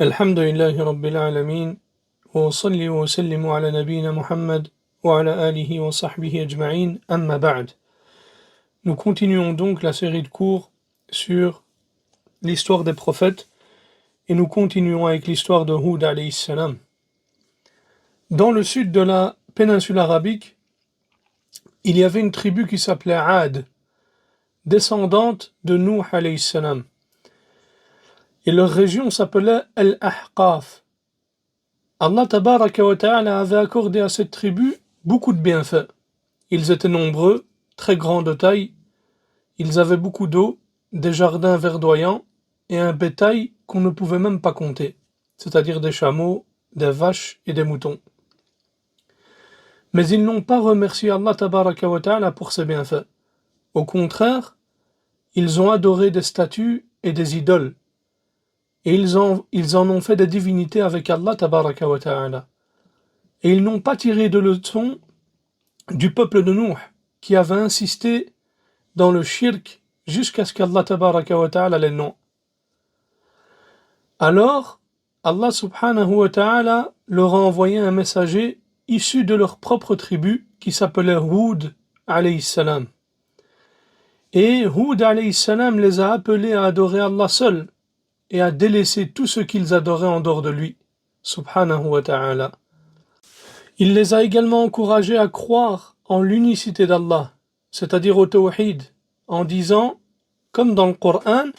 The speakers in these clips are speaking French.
الحمد لله رب العالمين وأصلي وأسلم على نبينا Muhammad وعلى آله وصحبه أجمعين أما بعد. Nous continuons donc la série de cours sur l'histoire des prophètes et nous continuons avec l'histoire de Hud alayhi salam. Dans le sud de la péninsule arabique, il y avait une tribu qui s'appelait Ad, descendante de Nuh alayhi salam. Et leur région s'appelait Al-Ahqaf. Allah tabaraka wa ta'ala avait accordé à cette tribu beaucoup de bienfaits. Ils étaient nombreux, très grands de taille, ils avaient beaucoup d'eau, des jardins verdoyants et un bétail qu'on ne pouvait même pas compter, c'est-à-dire des chameaux, des vaches et des moutons. Mais ils n'ont pas remercié Allah tabaraka wa ta'ala pour ses bienfaits. Au contraire, ils ont adoré des statues et des idoles. Et ils en ont fait des divinités avec Allah tabaraka wa ta'ala. Et ils n'ont pas tiré de leçon du peuple de Nuh, qui avait insisté dans le shirk jusqu'à ce qu'Allah tabaraka wa ta'ala les nomme. Alors, Allah subhanahu wa ta'ala leur a envoyé un messager issu de leur propre tribu qui s'appelait Hud alayhi salam. Et Hud alayhi salam les a appelés à adorer Allah seul et à délaisser tout ce qu'ils adoraient en dehors de lui, subhanahu wa ta'ala. Il les a également encouragés à croire en l'unicité d'Allah, c'est-à-dire au tawhid, en disant, comme dans le Coran,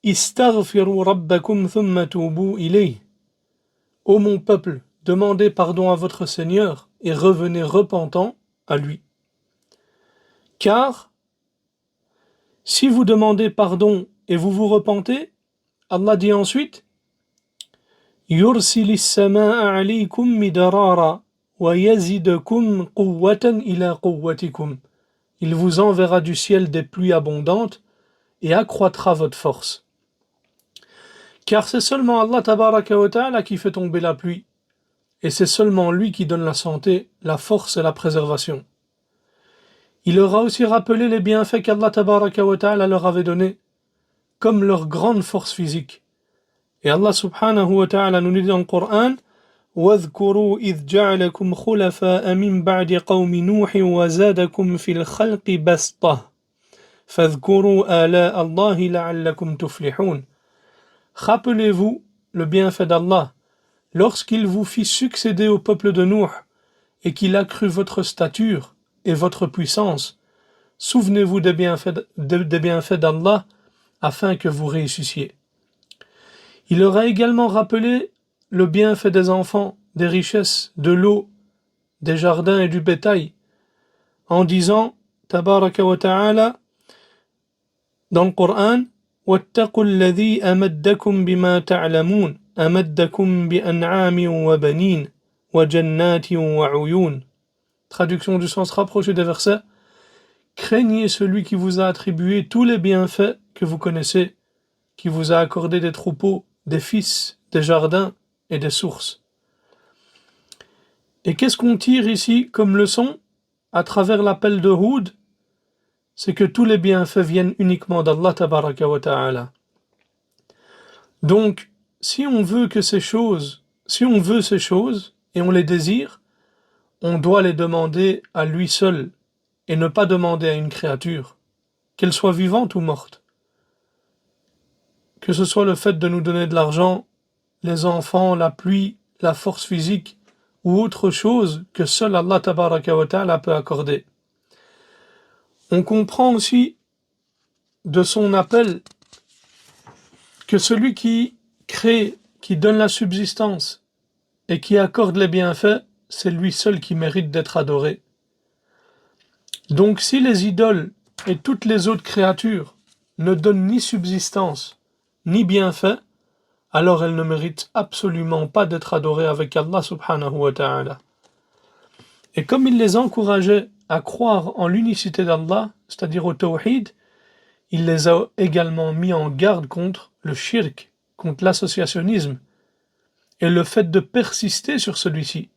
Istaghfiru rabbakum thumma tubu ilayh. Ô mon peuple, demandez pardon à votre Seigneur et revenez repentant à lui. Car, si vous demandez pardon et vous vous repentez, Allah dit ensuite Yursilis samaa alaykum midarara wa yazidakum quwwatan ila quwwatikum. Il vous enverra du ciel des pluies abondantes et accroîtra votre force. Car c'est seulement Allah tabaraka wa ta'ala qui fait tomber la pluie, et c'est seulement lui qui donne la santé, la force et la préservation. Il leur a aussi rappelé les bienfaits qu'Allah tabaraka wa ta'ala leur avait donnés, comme leur grande force physique. Et Allah subhanahu wa ta'ala nous dit dans le Coran وَاذْكُرُوا إِذْ جَعَلَكُمْ خُلَفَاءَ مِنْ بَعْدِ قَوْمِ نُوحٍ وَزَادَكُمْ فِي الْخَلْقِ بَسْطَةً فَاذْكُرُوا آلَاءَ اللَّهِ لَعَلَّكُمْ تُفْلِحُونَ. Rappelez-vous le bienfait d'Allah lorsqu'il vous fit succéder au peuple de Nuh et qu'il accrut votre stature et votre puissance. Souvenez-vous des bienfaits d'Allah afin que vous réussissiez. Il leur a également rappelé le bienfait des enfants, des richesses, de l'eau, des jardins et du bétail, en disant, tabaraka wa ta'ala, dans le Coran, وَاتَّقُوا الَّذِي أَمَدَّكُمْ بِمَا تَعْلَمُونَ أَمَدَّكُمْ بِأَنْعَامٍ وَبَنِينَ وَجَنَّاتٍ وَعُيُونَ. Traduction du sens rapproché des versets. Craignez celui qui vous a attribué tous les bienfaits que vous connaissez, qui vous a accordé des troupeaux, des fils, des jardins et des sources. Et qu'est-ce qu'on tire ici comme leçon à travers l'appel de Hud? C'est que tous les bienfaits viennent uniquement d'Allah tabaraka wa ta'ala. Donc, si on veut ces choses et on les désire, on doit les demander à lui seul et ne pas demander à une créature, qu'elle soit vivante ou morte. Que ce soit le fait de nous donner de l'argent, les enfants, la pluie, la force physique ou autre chose que seul Allah tabaraka wa ta'ala peut accorder. On comprend aussi de son appel que celui qui crée, qui donne la subsistance et qui accorde les bienfaits, c'est lui seul qui mérite d'être adoré. Donc si les idoles et toutes les autres créatures ne donnent ni subsistance ni bienfait, alors elles ne méritent absolument pas d'être adorées avec Allah subhanahu wa ta'ala. Et comme il les encourageait à croire en l'unicité d'Allah, c'est-à-dire au tawhid, il les a également mis en garde contre le shirk, contre l'associationnisme, et le fait de persister sur celui-ci.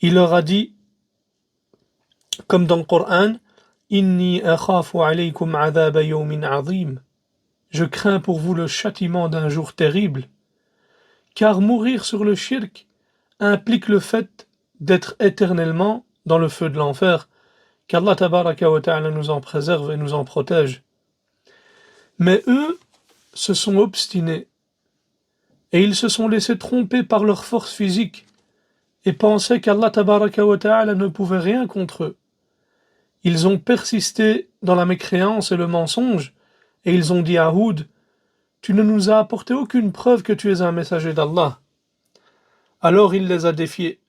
Il leur a dit, comme dans le Coran, Inni akhafu alaykum adhaba yawmin azim. Je crains pour vous le châtiment d'un jour terrible. car mourir sur le shirk implique le fait d'être éternellement dans le feu de l'enfer, qu'Allah tabaraka wa ta'ala nous en préserve et nous en protège. Mais eux se sont obstinés et ils se sont laissés tromper par leur force physique et pensaient qu'Allah tabaraka wa ta'ala ne pouvait rien contre eux. Ils ont persisté dans la mécréance et le mensonge et ils ont dit à Houd: tu ne nous as apporté aucune preuve que tu es un messager d'Allah. Alors il les a défiés,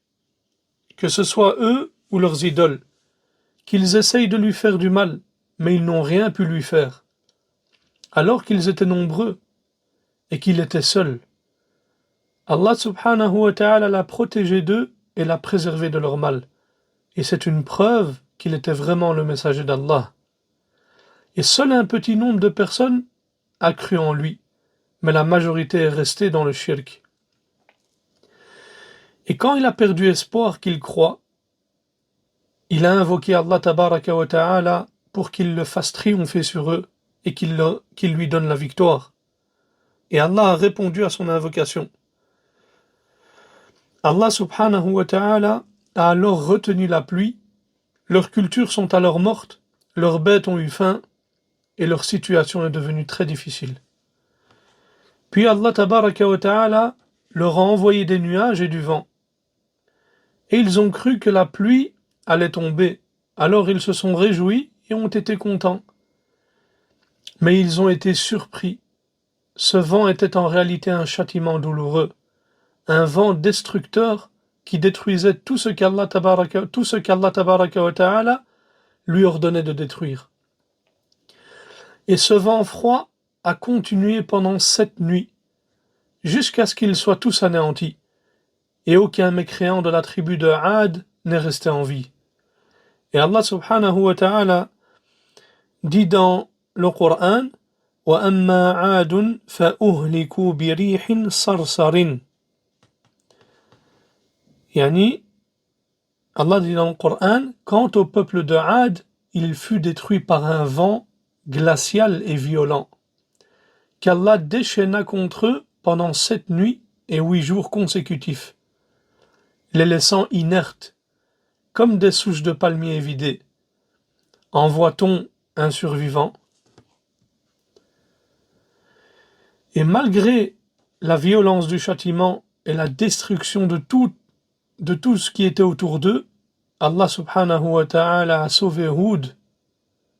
que ce soit eux ou leurs idoles, qu'ils essayent de lui faire du mal, mais ils n'ont rien pu lui faire, alors qu'ils étaient nombreux et qu'il était seul. Allah subhanahu wa ta'ala l'a protégé d'eux et l'a préservé de leur mal. Et c'est une preuve qu'il était vraiment le messager d'Allah. Et seul un petit nombre de personnes a cru en lui, mais la majorité est restée dans le shirk. Et quand il a perdu espoir qu'il croit, il a invoqué Allah tabaraka wa ta'ala pour qu'il le fasse triompher sur eux et qu'il lui donne la victoire. Et Allah a répondu à son invocation. Allah subhanahu wa ta'ala a alors retenu la pluie, leurs cultures sont alors mortes, leurs bêtes ont eu faim et leur situation est devenue très difficile. Puis Allah tabaraka wa ta'ala leur a envoyé des nuages et du vent. Et ils ont cru que la pluie allait tomber, alors ils se sont réjouis et ont été contents. Mais ils ont été surpris. Ce vent était en réalité un châtiment douloureux, un vent destructeur qui détruisait tout ce qu'Allah tabaraka wa ta'ala lui ordonnait de détruire. Et ce vent froid a continué pendant 7 nuits, jusqu'à ce qu'ils soient tous anéantis, et aucun mécréant de la tribu de Aad n'est resté en vie. Et Allah subhanahu wa ta'ala dit dans le Coran: وَأَمَّا عَادٌ فَأُهْلِكُوا بِرِيحٍ صَرْصَرٍ. Yani, Allah dit dans le Coran: quant au peuple de Aad, il fut détruit par un vent glacial et violent, qu'Allah déchaîna contre eux pendant 7 nuits et 8 jours consécutifs, les laissant inertes, comme des souches de palmiers vidées. En voit-on un survivant? Et malgré la violence du châtiment et la destruction de tout ce qui était autour d'eux, Allah subhanahu wa ta'ala a sauvé Houd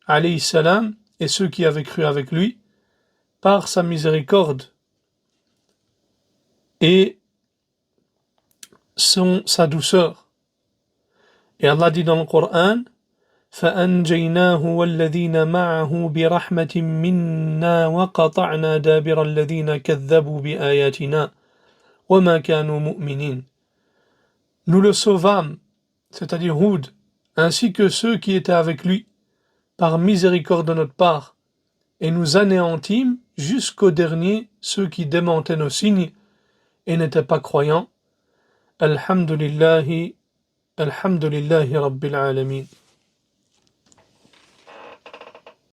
alayhi salam et ceux qui avaient cru avec lui par sa miséricorde et sa douceur. Et Allah dit dans le Coran: فَأَنْجَيْنَاهُ وَالَّذِينَ مَعَهُ بِرَحْمَةٍ مِنَّا وَقَطَعْنَا دَابِرَ الَّذِينَ كَذَّبُوا بِآيَاتِنَا وَمَا كَانُوا مُؤْمِنِينَ. Nous le sauvâmes, c'est-à-dire Houd, ainsi que ceux qui étaient avec lui, par miséricorde de notre part, et nous anéantîmes jusqu'au dernier ceux qui démentaient nos signes et n'étaient pas croyants. Alhamdulillahi Rabbil Alamin.